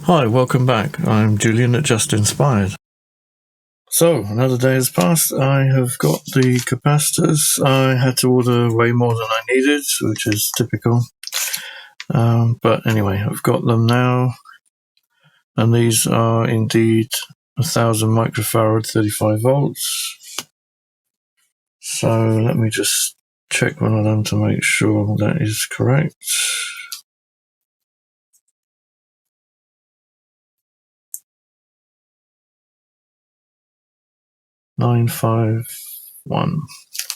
Hi, welcome back. I'm Julian at Just Inspired. So, another day has passed. I have got the capacitors. I had to order way more than I needed, which is typical. But anyway, I've got them now. And these are indeed 1000 microfarad, 35 volts. So, let me just check one of them to make sure that is correct. 951.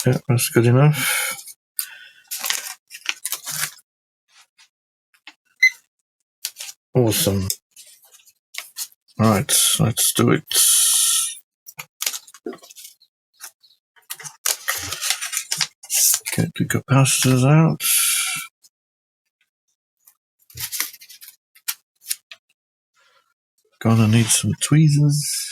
Yeah, that's good enough. Awesome. Right, let's do it. Get the capacitors out. Gonna need some tweezers.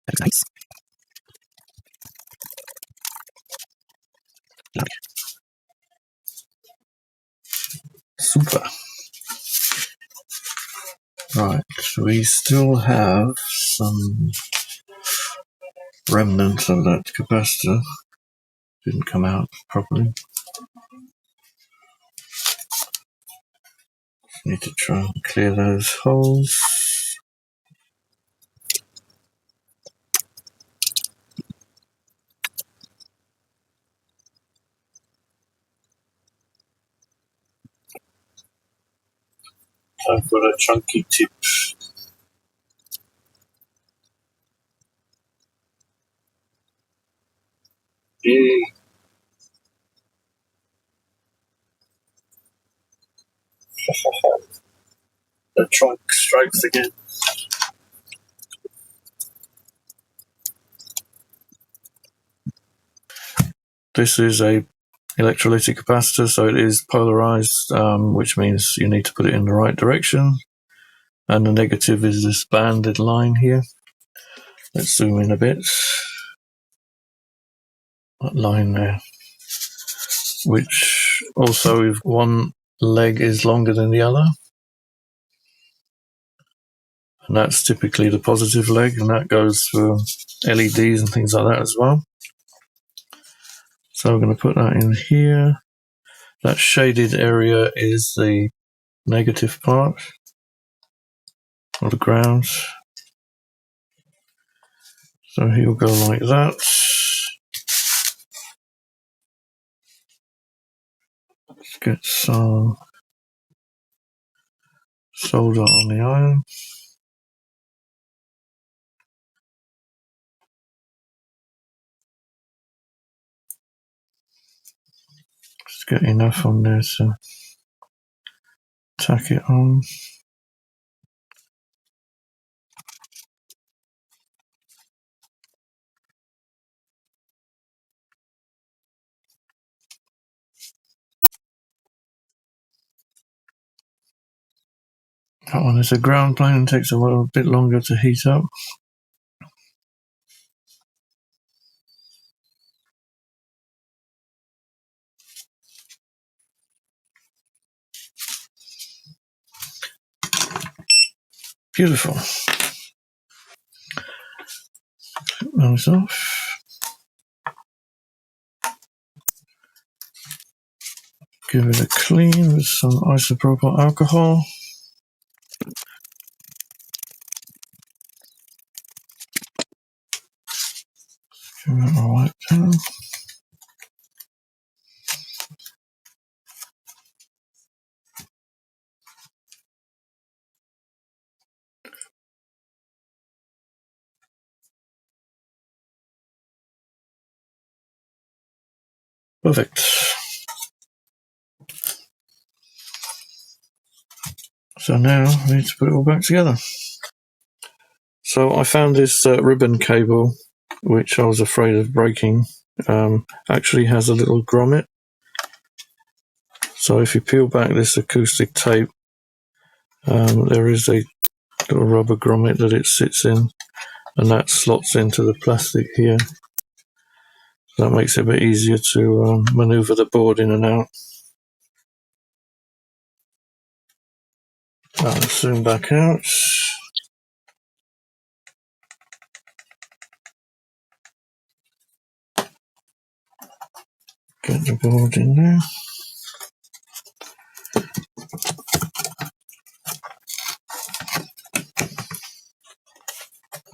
That's nice. Super. Right, we still have some remnants of that capacitor. Didn't come out properly. Need to try and clear those holes. I've got a chunky tip. Yay. The trunk strikes again. This is a electrolytic capacitor, so it is polarized, which means you need to put it in the right direction. And the negative is this banded line here. Let's zoom in a bit. That line there, which also, if one leg is longer than the other, and that's typically the positive leg, and that goes for LEDs and things like that as well. So I'm going to put that in here. That shaded area is the negative part of the ground. So he'll go like that. Let's get some solder on the iron. Let's get enough on there to tack it on. That one is a ground plane and takes a little bit longer to heat up. Beautiful. Clip those off. Give it a clean with some isopropyl alcohol. Give it a wipe down. Perfect. So now I need to put it all back together. So I found this ribbon cable, which I was afraid of breaking. Actually has a little grommet. So if you peel back this acoustic tape, there is a little rubber grommet that it sits in, and that slots into the plastic here. So that makes it a bit easier to maneuver the board in and out. I'll zoom back out. Get the board in there.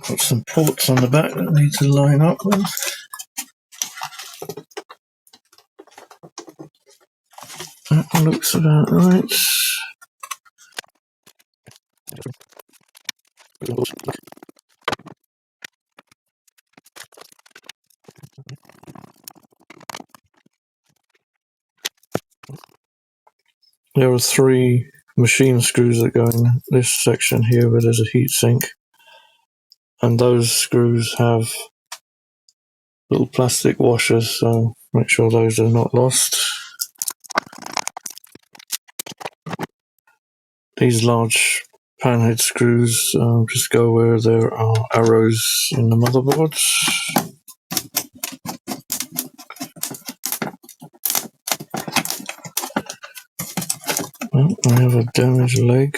Got some ports on the back that need to line up with. That looks about right. There are 3 machine screws that go in this section here where there's a heat sink, and those screws have little plastic washers, so make sure those are not lost. These large panhead screws just go where there are arrows in the motherboard. Well, I have a damaged leg.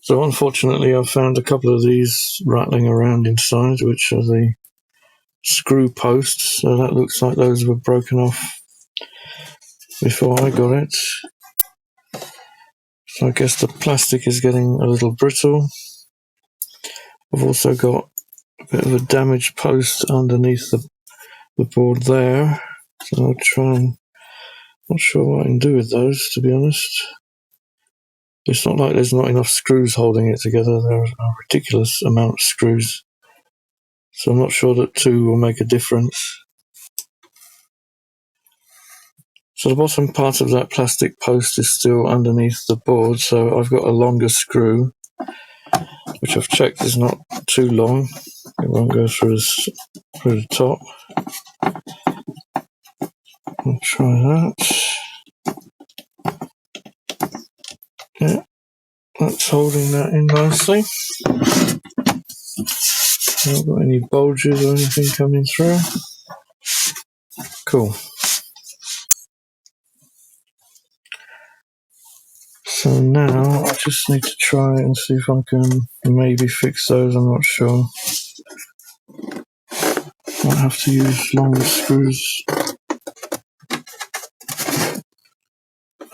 So unfortunately I've found a couple of these rattling around inside, which are the screw posts, so that looks like those were broken off before I got it. So I guess the plastic is getting a little brittle. I've also got a bit of a damaged post underneath the board there, so I'll try and, not sure what I can do with those, to be honest. It's not like there's not enough screws holding it together. There are a ridiculous amount of screws, so I'm not sure that 2 will make a difference. So the bottom part of that plastic post is still underneath the board, so I've got a longer screw, which I've checked is not too long. It won't go through the top. I'll try that. Yeah, that's holding that in nicely. Not got any bulges or anything coming through. Cool. So now I just need to try and see if I can maybe fix those, I'm not sure. Might have to use longer screws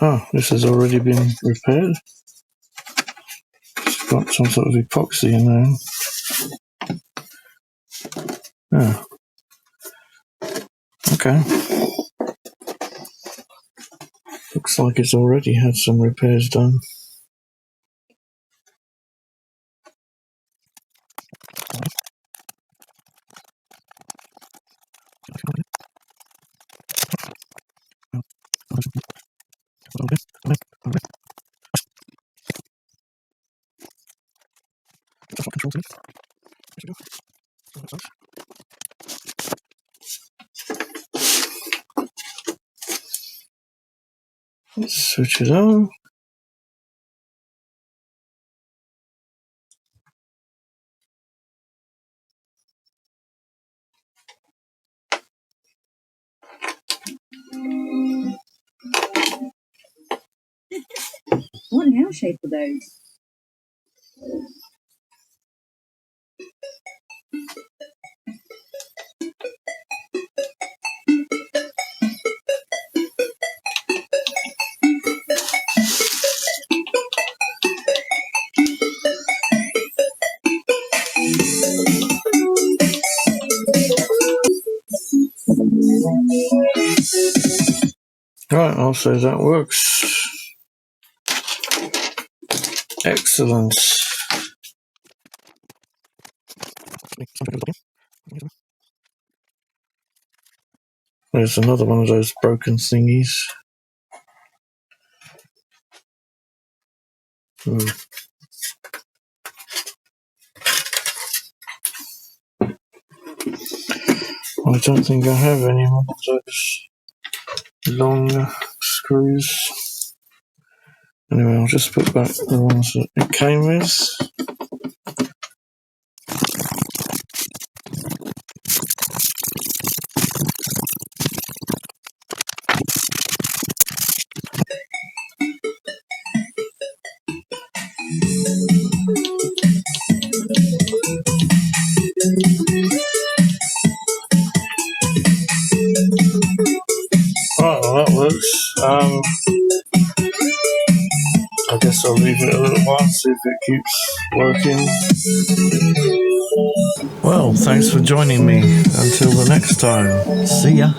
Oh, this has already been repaired. It's got some sort of epoxy in there. Yeah. Okay. Looks like it's already had some repairs done. Let's switch it on. What an L shape are those? Right, I'll say that works. Excellent. There's another one of those broken thingies. I don't think I have any more of those long screws. Anyway, I'll just put back the ones that it came with. Right, well that works. I guess I'll leave it a little while, see if it keeps working. Well, thanks for joining me. Until the next time. See ya.